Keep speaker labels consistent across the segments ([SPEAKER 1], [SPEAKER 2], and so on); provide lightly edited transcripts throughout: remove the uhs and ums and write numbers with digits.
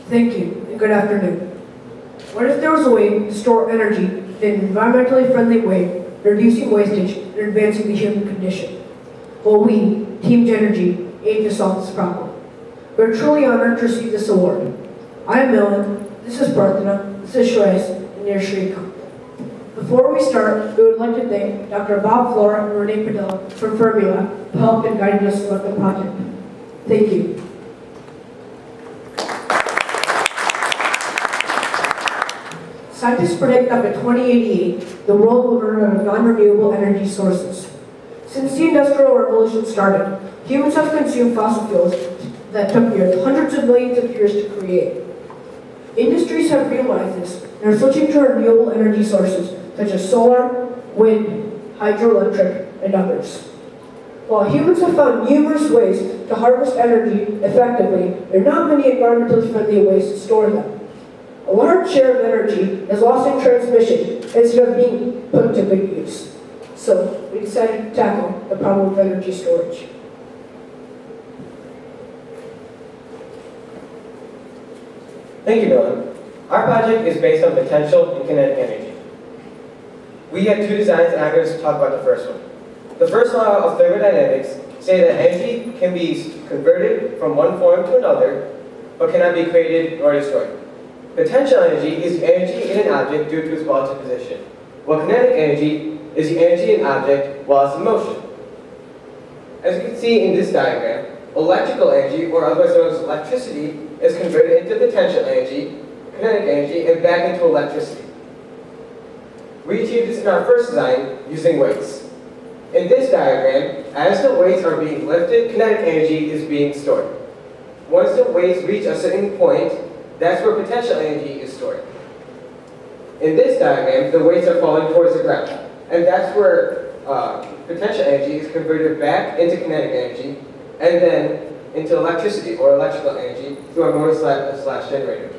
[SPEAKER 1] Thank you, and good afternoon. What if there was a way to store energy in an environmentally friendly way, reducing wastage and advancing the human condition? Well, we, Team Genergy, aim to solve this problem. We're truly honored to receive this award. I am Milan, this is Parthana, this is Shreyas, and you're Shrikant. Before we start, we would like to thank Dr. Bob Flora and Renee Padilla from Fermilab for help in guiding us throughout the project. Thank you. Scientists predict that by 2088, the world will run out of non-renewable energy sources. Since the Industrial Revolution started, humans have consumed fossil fuels that took hundreds of millions of years to create. Industries have realized this and are switching to renewable energy sources such as solar, wind, hydroelectric, and others. While humans have found numerous ways to harvest energy effectively, there are not many environmentally friendly ways to store them. A large share of energy is lost in transmission instead of being put to good use. So, we decided to tackle the problem of energy storage.
[SPEAKER 2] Thank you, Milan. Our project is based on potential and kinetic energy. We had two designs, and I'm going to talk about the first one. The first law of thermodynamics say that energy can be converted from one form to another, but cannot be created nor destroyed. Potential energy is the energy in an object due to its relative position, while kinetic energy is the energy in an object while it's in motion. As you can see in this diagram, electrical energy, or otherwise known as electricity, is converted into potential energy, kinetic energy, and back into electricity. We achieved this in our first design using weights. In this diagram, as the weights are being lifted, kinetic energy is being stored. Once the weights reach a certain point, that's where potential energy is stored. In this diagram, the weights are falling towards the ground, and that's where potential energy is converted back into kinetic energy, and then into electricity or electrical energy through our motor slash generator.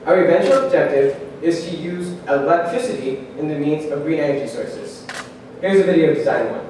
[SPEAKER 2] Our eventual objective is to use electricity in the means of green energy sources. Here's a video of design one.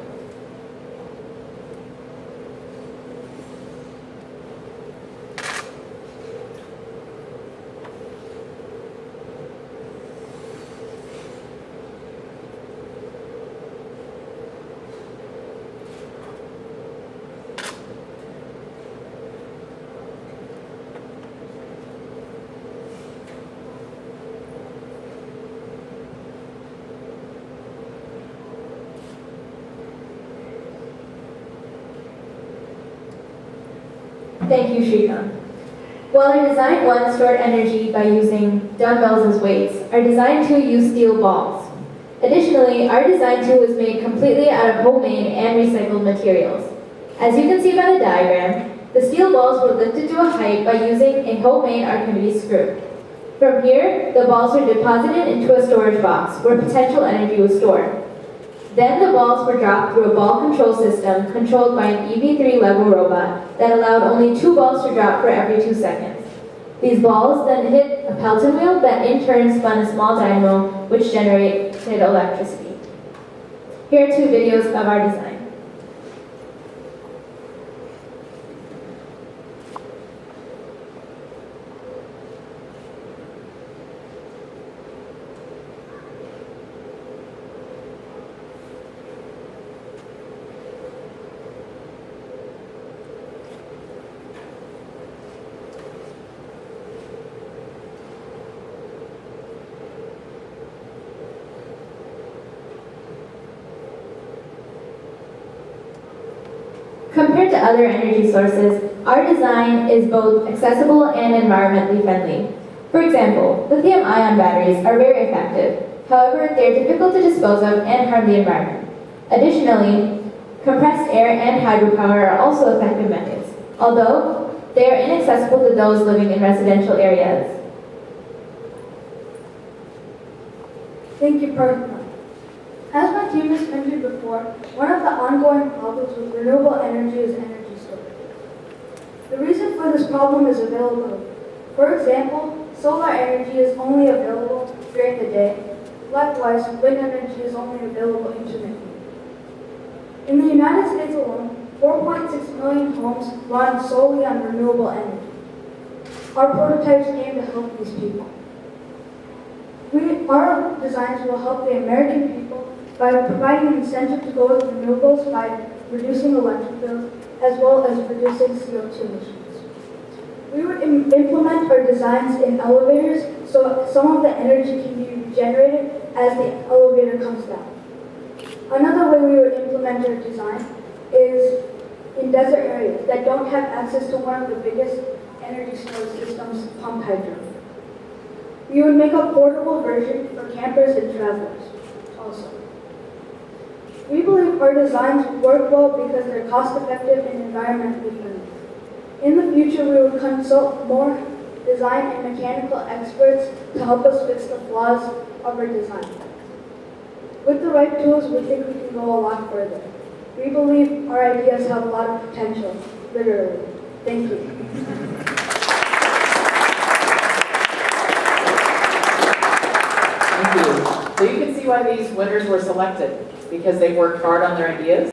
[SPEAKER 3] Thank you, Shrikant. While our design 1 stored energy by using dumbbells as weights, our design 2 used steel balls. Additionally, our design 2 was made completely out of homemade and recycled materials. As you can see by the diagram, the steel balls were lifted to a height by using a homemade Archimedes screw. From here, the balls were deposited into a storage box where potential energy was stored. Then the balls were dropped through a ball control system controlled by an EV3 Lego robot that allowed only 2 balls to drop for every 2 seconds. These balls then hit a Pelton wheel that in turn spun a small dynamo which generated electricity. Here are 2 videos of our design. Compared to other energy sources, our design is both accessible and environmentally friendly. For example, lithium-ion batteries are very effective. However, they are difficult to dispose of and harm the environment. Additionally, compressed air and hydropower are also effective methods, although they are inaccessible to those living in residential areas.
[SPEAKER 4] Thank you, Parthana. As my team has mentioned before, one of the ongoing problems with renewable energy is energy storage. The reason for this problem is availability. For example, solar energy is only available during the day. Likewise, wind energy is only available intermittently. In the United States alone, 4.6 million homes run solely on renewable energy. Our prototypes aim to help these people. Our designs will help the American people by providing incentive to go with renewables by reducing electric bills as well as reducing CO2 emissions. We would implement our designs in elevators so some of the energy can be regenerated as the elevator comes down. Another way we would implement our design is in desert areas that don't have access to one of the biggest energy storage systems, pump hydro. We would make a portable version for campers and travelers also. We believe our designs work well because they're cost-effective and environmentally friendly. In the future, we will consult more design and mechanical experts to help us fix the flaws of our design. With the right tools, we think we can go a lot further. We believe our ideas have a lot of potential, literally. Thank you.
[SPEAKER 5] Thank you. So you can see why these winners were selected, because they worked hard on their ideas.